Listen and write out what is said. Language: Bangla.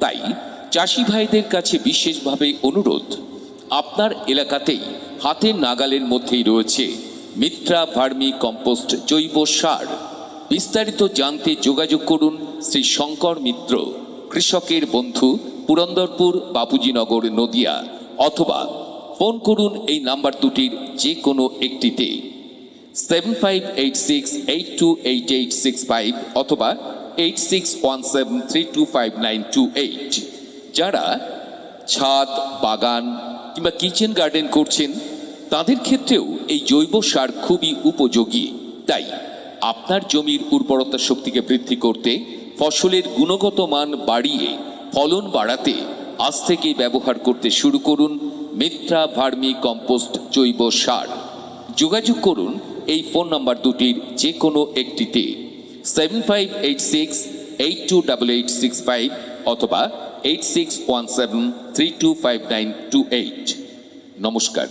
তাই চাষি ভাইদের কাছে বিশেষভাবে অনুরোধ, আপনার এলাকাতেই হাতের নাগালের মধ্যেই রয়েছে মিত্রা ভার্মি কম্পোস্ট জৈব সার। বিস্তারিত জানতে যোগাযোগ করুন শ্রী শঙ্কর মিত্র, কৃষকের বন্ধু, পুরন্দরপুর, বাপুজীনগর, নদিয়া, অথবা ফোন করুন এই নাম্বার দুটির যে কোনো একটিতে 7586828865 অথবা 8617325928। যারা ছাদ, বাগান কিংবা কিচেন গার্ডেন করছেন তাদের ক্ষেত্রেও এই জৈব সার খুবই উপযোগী। তাই আপনার জমির উর্বরতা শক্তিকে বৃদ্ধি করতে, ফসলের গুণগত মান বাড়িয়ে ফলন বাড়াতে আজ থেকেই ব্যবহার করতে শুরু করুন মিত্রা ভার্মি কম্পোস্ট জৈব সার। যোগাযোগ করুন এই ফোন নাম্বার দুটির যে কোনো একটিতে 7586828865 অথবা 8617325928। নমস্কার।